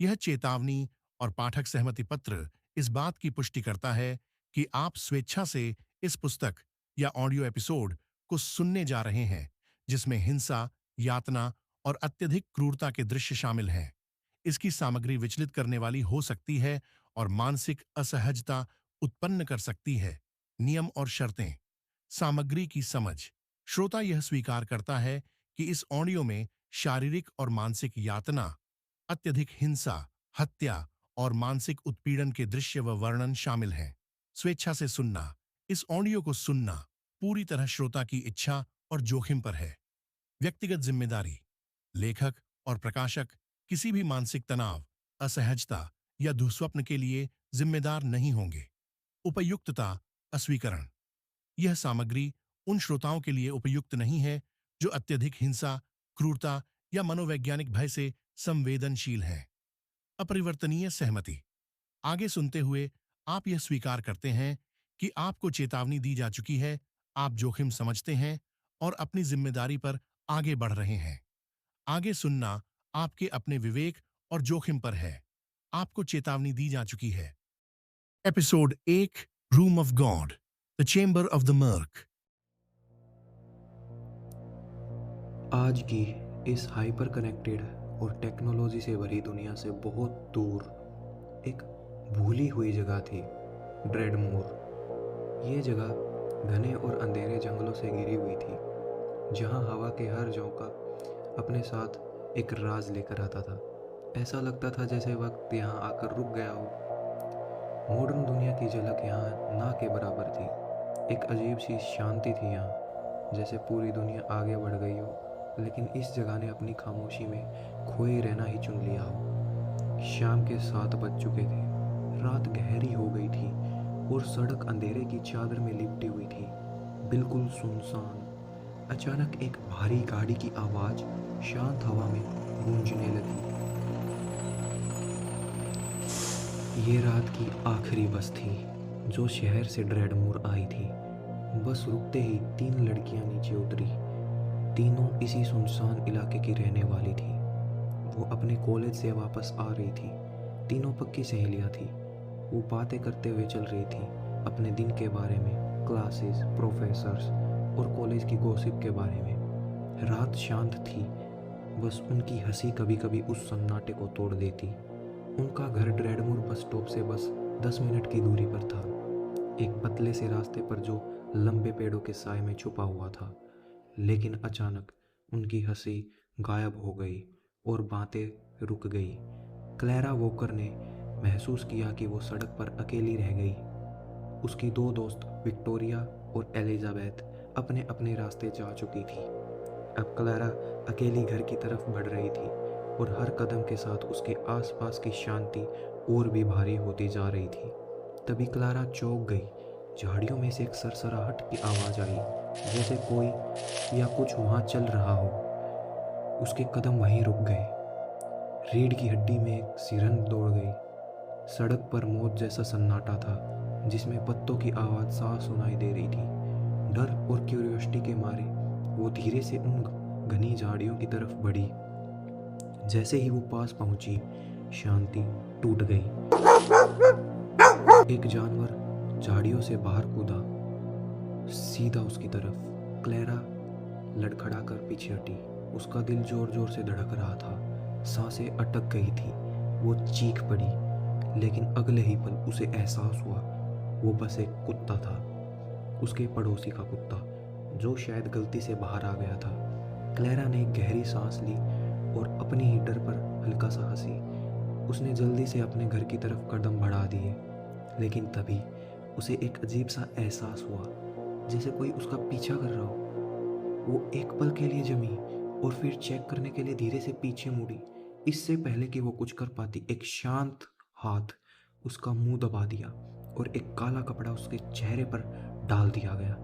यह चेतावनी और पाठक सहमति पत्र इस बात की पुष्टि करता है कि आप स्वेच्छा से इस पुस्तक या ऑडियो एपिसोड को सुनने जा रहे हैं, जिसमें हिंसा, यातना और अत्यधिक क्रूरता के दृश्य शामिल हैं। इसकी सामग्री विचलित करने वाली हो सकती है और मानसिक असहजता उत्पन्न कर सकती है। नियम और शर्तें। सामग्री की समझ। श्रोता यह स्वीकार करता है कि इस ऑडियो में शारीरिक और मानसिक यातना, अत्यधिक हिंसा, हत्या और मानसिक उत्पीड़न के दृश्य व वर्णन शामिल हैं। स्वेच्छा से सुनना। इस ऑडियो को सुनना पूरी तरह श्रोता की इच्छा और जोखिम पर है। व्यक्तिगत जिम्मेदारी। लेखक और प्रकाशक किसी भी मानसिक तनाव, असहजता या दुःस्वप्न के लिए जिम्मेदार नहीं होंगे। उपयुक्तता अस्वीकरण। यह सामग्री उन श्रोताओं के लिए उपयुक्त नहीं है जो अत्यधिक हिंसा, क्रूरता या मनोवैज्ञानिक भय से संवेदनशील हैं। अपरिवर्तनीय सहमति। आगे सुनते हुए आप यह स्वीकार करते हैं कि आपको चेतावनी दी जा चुकी है, आप जोखिम समझते हैं और अपनी जिम्मेदारी पर आगे बढ़ रहे हैं। आगे सुनना आपके अपने विवेक और जोखिम पर है। आपको चेतावनी दी जा चुकी है। Episode 1, room of god, the chamber of the murk. आज की इस हाइपर कनेक्टेड और टेक्नोलॉजी से भरी दुनिया से बहुत दूर एक भूली हुई जगह थी, ड्रेडमोर। ये जगह घने और अंधेरे जंगलों से घिरी हुई थी, जहाँ हवा के हर झोंका अपने साथ एक राज लेकर आता था। ऐसा लगता था जैसे वक्त यहाँ आकर रुक गया हो। मॉडर्न दुनिया की झलक यहाँ ना के बराबर थी। एक अजीब सी शांति थी यहाँ, जैसे पूरी दुनिया आगे बढ़ गई हो, लेकिन इस जगह ने अपनी खामोशी में खोए रहना ही चुन लिया हो। शाम के 7 बज चुके थे, रात गहरी हो गई थी और सड़क अंधेरे की चादर में लिपटी हुई थी, बिल्कुल सुनसान। अचानक एक भारी गाड़ी की आवाज़ शांत हवा में गूंजने लगी। ये रात की आखिरी बस थी जो शहर से ड्रेडमोर आई थी। बस रुकते ही 3 लड़कियां नीचे उतरी। तीनों इसी सुनसान इलाके की रहने वाली थी। वो अपने कॉलेज से वापस आ रही थी। तीनों पक्की सहेलियां थी। वो बातें करते हुए चल रही थी, अपने दिन के बारे में, क्लासेस, प्रोफेसर्स और कॉलेज की गॉसिप के बारे में। रात शांत थी, बस उनकी हंसी कभी कभी उस सन्नाटे को तोड़ देती। उनका घर ड्रेडमोर बस स्टॉप से बस 10 मिनट की दूरी पर था, एक पतले से रास्ते पर जो लंबे पेड़ों के साए में छुपा हुआ था। लेकिन अचानक उनकी हंसी गायब हो गई और बातें रुक गई। क्लैरा वॉकर ने महसूस किया कि वो सड़क पर अकेली रह गई। उसकी 2 दोस्त विक्टोरिया और एलिजाबेथ अपने अपने रास्ते जा चुकी थी। अब क्लैरा अकेली घर की तरफ बढ़ रही थी और हर कदम के साथ उसके आसपास की शांति और भी भारी होती जा रही थी। तभी क्लारा चौंक गई। झाड़ियों में से एक सरसराहट की आवाज़ आई, जैसे कोई या कुछ वहाँ चल रहा हो। उसके कदम वहीं रुक गए। रीढ़ की हड्डी में एक सिरन दौड़ गई। सड़क पर मौत जैसा सन्नाटा था, जिसमें पत्तों की आवाज़ साफ सुनाई दे रही थी। डर और क्यूरियोसिटी के मारे वो धीरे से उन घनी झाड़ियों की तरफ बढ़ी। जैसे ही वो पास पहुंची, शांति टूट गई। एक जानवर झाड़ियों से बाहर कूदा, सीधा उसकी तरफ। क्लैरा लड़खड़ाकर पीछे हटी। उसका दिल जोर जोर से धड़क रहा था, सांसें अटक गई थी। वो चीख पड़ी, लेकिन अगले ही पल उसे एहसास हुआ वो बस एक कुत्ता था, उसके पड़ोसी का कुत्ता, जो शायद गलती से बाहर आ गया था। क्लैरा ने एक गहरी सांस ली और अपनी ही डर पर हल्का सा हंसी। उसने जल्दी से अपने घर की तरफ कदम बढ़ा दिए, लेकिन तभी उसे एक अजीब सा एहसास हुआ, जैसे कोई उसका पीछा कर रहा हो। वो एक पल के लिए जमी और फिर चेक करने के लिए धीरे से पीछे मुड़ी। इससे पहले कि वो कुछ कर पाती, एक शांत हाथ उसका मुंह दबा दिया और एक काला कपड़ा उसके चेहरे पर डाल दिया गया।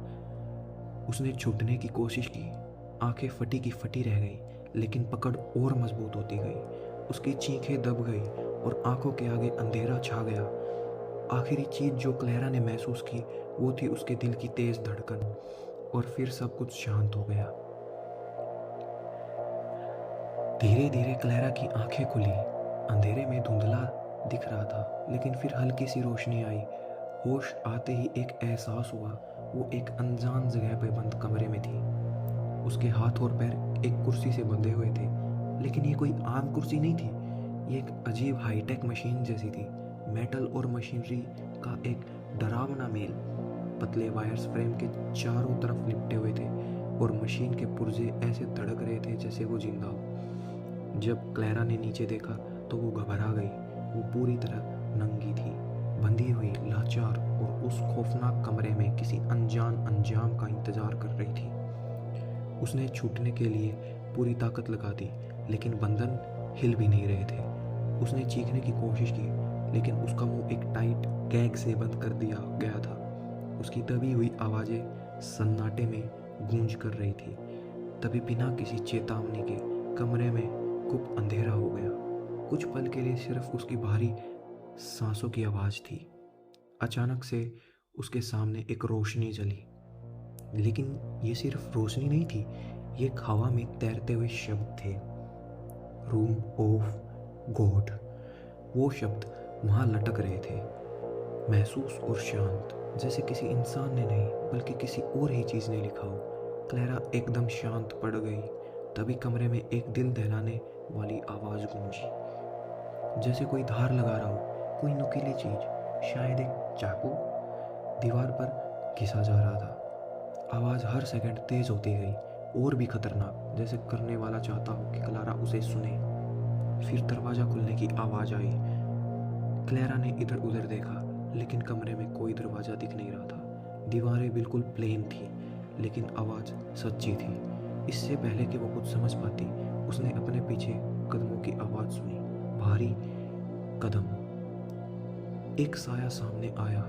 उसने छूटने की कोशिश की, आंखें फटी की फटी रह गई, लेकिन पकड़ और मजबूत होती गई। उसकी चीखें दब गई और आंखों के आगे अंधेरा छा गया। आखिरी चीज जो क्लैरा ने महसूस की वो थी उसके दिल की तेज धड़कन, और फिर सब कुछ शांत हो गया। धीरे धीरे क्लैरा की आंखें खुली। अंधेरे में धुंधला दिख रहा था, लेकिन फिर हल्की सी रोशनी आई। होश आते ही एक एहसास हुआ, वो एक अनजान जगह पे बंद कमरे में थी। उसके हाथ और पैर एक कुर्सी से बंधे हुए थे, लेकिन ये कोई आम कुर्सी नहीं थी। ये एक अजीब हाईटेक मशीन जैसी थी। मेटल और मशीनरी का एक डरावना मेल। पतले वायर्स फ्रेम के चारों तरफ लिपटे हुए थे और मशीन के पुर्जे ऐसे धड़क रहे थे जैसे वो जिंदा हो। जब क्लैरा ने नीचे देखा तो वो घबरा गई। वो पूरी तरह नंगी थी, बंधी हुई, लाचार, और उस खौफनाक कमरे में किसी अनजान अंजाम का इंतजार कर रही थी। उसने छूटने के लिए पूरी ताकत लगा दी, लेकिन बंधन हिल भी नहीं रहे थे। उसने चीखने की कोशिश की, लेकिन उसका मुंह एक टाइट गैग से बंद कर दिया गया था। उसकी दबी हुई आवाज़ें सन्नाटे में गूंज कर रही थी। तभी बिना किसी चेतावनी के कमरे में गुप अंधेरा हो गया। कुछ पल के लिए सिर्फ उसकी भारी सांसों की आवाज़ थी। अचानक से उसके सामने एक रोशनी जली, लेकिन ये सिर्फ रोशनी नहीं थी, ये एक हवा में तैरते हुए शब्द थे। Room of God. वो शब्द वहाँ लटक रहे थे, महसूस और शांत, जैसे किसी इंसान ने नहीं बल्कि किसी और ही चीज़ ने लिखा हो। क्लैरा एकदम शांत पड़ गई। तभी कमरे में एक दिल दहलाने वाली आवाज़ गूंजी, जैसे कोई धार लगा रहा हो, कोई नुकीली चीज़, शायद एक चाकू दीवार पर घिसा जा रहा था। आवाज़ हर सेकंड तेज होती गई, और भी खतरनाक, जैसे करने वाला चाहता हो कि क्लैरा उसे सुने। फिर दरवाज़ा खुलने की आवाज़ आई। क्लैरा ने इधर उधर देखा, लेकिन कमरे में कोई दरवाज़ा दिख नहीं रहा था। दीवारें बिल्कुल प्लेन थी, लेकिन आवाज़ सच्ची थी। इससे पहले कि वो कुछ समझ पाती, उसने अपने पीछे कदमों की आवाज़ सुनी, भारी कदम। एक साया सामने आया,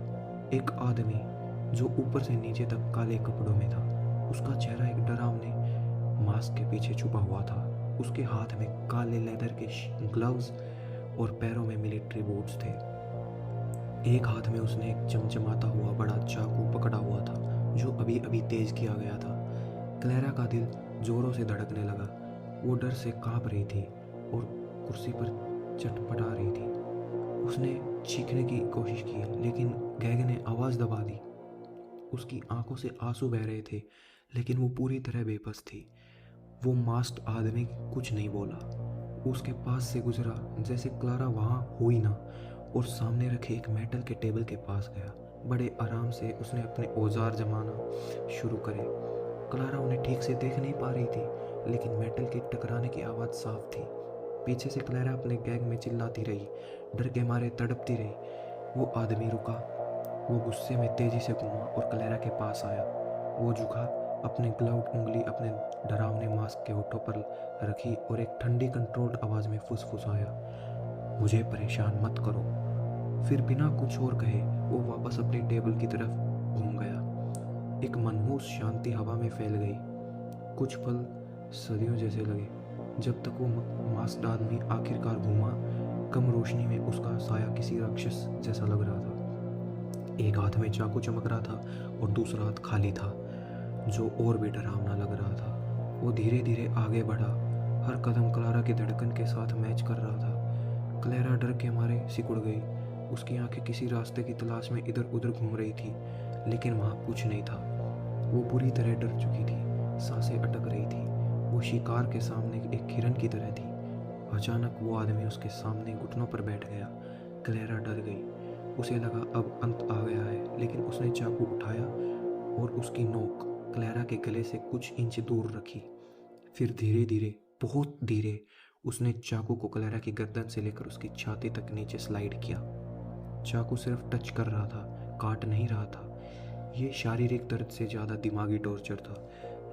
एक आदमी जो ऊपर से नीचे तक काले कपड़ों में था। उसका चेहरा एक डरावने मास्क के पीछे छुपा हुआ था। उसके हाथ में काले लेदर के ग्लव्स और पैरों में मिलिट्री बूट्स थे। एक हाथ में उसने एक चमचमाता हुआ बड़ा चाकू पकड़ा हुआ था, जो अभी अभी तेज किया गया था। क्लैरा का दिल जोरों से धड़कने लगा। वो डर से कांप रही थी और कुर्सी पर चटपटा रही थी। उसने चीखने की कोशिश की, लेकिन गैग ने आवाज़ दबा दी। उसकी आंखों से आंसू बह रहे थे, लेकिन वो पूरी तरह बेबस थी। वो मास्क्ड आदमी कुछ नहीं बोला। उसके पास से गुजरा जैसे क्लारा वहाँ हो ही ना, और सामने रखे एक मेटल के टेबल के पास गया। बड़े आराम से उसने अपने औजार जमाना शुरू करे। क्लारा उन्हें ठीक से देख नहीं पा रही थी, लेकिन मेटल के टकराने की आवाज़ साफ थी। पीछे से क्लैरा अपने गैग में चिल्लाती रही, डर के मारे तड़पती रही। वो आदमी रुका। वो गुस्से में तेजी से घूमा और क्लैरा के पास आया। वो झुका, अपने ग्लव्ड उंगली अपने डरावने मास्क के होठों पर रखी और एक ठंडी कंट्रोल्ड आवाज़ में फुसफुसाया, मुझे परेशान मत करो। फिर बिना कुछ और कहे वो वापस अपनी टेबल की तरफ घूम गया। एक मनहूस शांति हवा में फैल गई। कुछ पल सदियों जैसे लगे, जब तक वो मास्क्ड आदमी आखिरकार घूमा। कम रोशनी में उसका साया किसी राक्षस जैसा लग रहा था। एक हाथ में चाकू चमक रहा था और दूसरा हाथ खाली था, जो और भी डरावना लग रहा था। वो धीरे धीरे आगे बढ़ा, हर कदम क्लारा की धड़कन के साथ मैच कर रहा था। क्लैरा डर के मारे सिकुड़ गई। उसकी आंखें किसी रास्ते की तलाश में इधर उधर घूम रही थी, लेकिन वहाँ कुछ नहीं था। वो बुरी तरह डर चुकी थी, सांसें अटक रही थी। वो शिकार के सामने एक हिरन की तरह थी। अचानक वो आदमी उसके सामने घुटनों पर बैठ गया। क्लैरा डर गई। उसे लगा अब अंत आ गया है, लेकिन उसने चाकू उठाया और उसकी नोक क्लैरा के गले से कुछ इंच दूर रखी। फिर धीरे धीरे, बहुत धीरे, उसने चाकू को क्लैरा की गर्दन से लेकर उसकी छाती तक नीचे स्लाइड किया। चाकू सिर्फ टच कर रहा था, काट नहीं रहा था। ये शारीरिक दर्द से ज़्यादा दिमागी टॉर्चर था।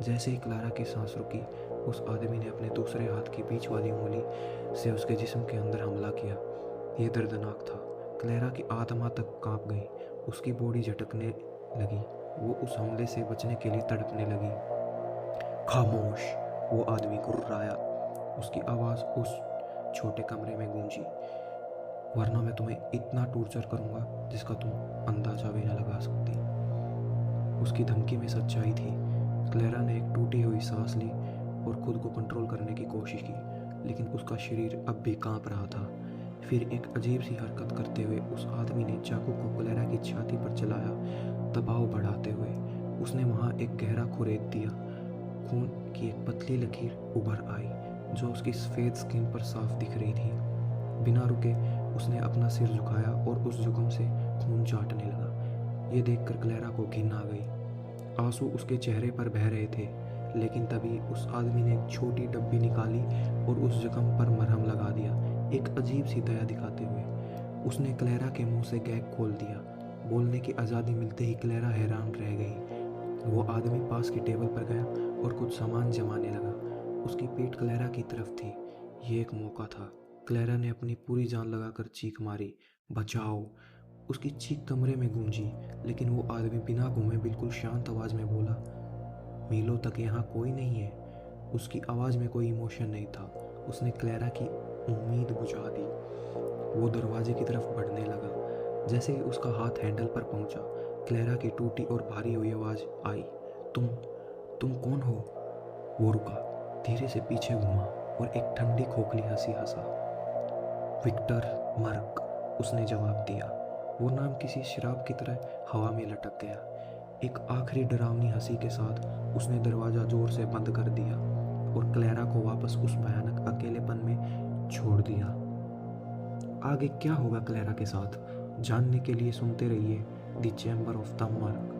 जैसे ही क्लारा की सांस रुकी, उस आदमी ने अपने दूसरे हाथ की बीच वाली उंगली से उसके जिस्म के अंदर हमला किया। ये दर्दनाक था। क्लैरा की आत्मा तक कांप गई। उसकी बॉडी झटकने लगी। वो उस हमले से बचने के लिए तड़पने लगी। खामोश, वो आदमी गुर्राया। उसकी आवाज़ उस छोटे कमरे में गूंजी, वरना मैं तुम्हें इतना टॉर्चर करूंगा जिसका तुम अंदाजा भी न लगा सकती। उसकी धमकी में सच्चाई थी। क्लैरा ने एक टूटी हुई सांस ली और खुद को कंट्रोल करने की कोशिश की, लेकिन उसका शरीर अब भी कांप रहा था। फिर एक अजीब सी हरकत करते हुए उस आदमी ने चाकू को क्लेरा की छाती पर चलाया। दबाव बढ़ाते हुए उसने वहां एक गहरा खुरेद दिया। खून की एक पतली लकीर उभर आई जो उसकी सफ़ेद स्किन पर साफ दिख रही थी। बिना रुके उसने अपना सिर झुकाया और उस जुख्म से खून चाटने लगा। ये देखकर क्लेरा को घिन आ गई। आंसू उसके चेहरे पर बह रहे थे, लेकिन तभी उस आदमी ने एक छोटी डब्बी निकाली और उस जख्म पर मरहम लगा दिया। एक अजीब सी दया दिखाते हुए उसने क्लेरा के मुंह से गैग खोल दिया। बोलने की आज़ादी मिलते ही क्लेरा हैरान रह गई। वो आदमी पास की टेबल पर गया और कुछ सामान जमाने लगा। उसकी पीठ क्लेरा की तरफ थी। ये एक मौका था। क्लेरा ने अपनी पूरी जान लगाकर चीख मारी, बचाओ। उसकी चीख कमरे में गूंजी, लेकिन वो आदमी बिना घूमे बिल्कुल शांत आवाज़ में बोला, मीलों तक यहाँ कोई नहीं है। उसकी आवाज़ में कोई इमोशन नहीं था। उसने क्लेरा की उम्मीद बुझा दी। वो दरवाजे की तरफ बढ़ने लगा। जैसे ही उसका हाथ हैंडल पर पहुंचा, क्लेरा की टूटी और भारी हुई आवाज़ आई, तुम कौन हो? वो रुका, धीरे से पीछे घूमा और एक ठंडी खोखली हंसी हंसा। विक्टर मर्क, उसने जवाब दिया। वो नाम किसी शराब की तरह हवा में लटक गया। एक आखिरी डरावनी हंसी के साथ उसने दरवाज़ा जोर से बंद कर दिया और क्लेरा को वापस उस भयानक अकेलेपन में छोड़ दिया। आगे क्या होगा क्लेरा के साथ, जानने के लिए सुनते रहिए the chamber of the merc.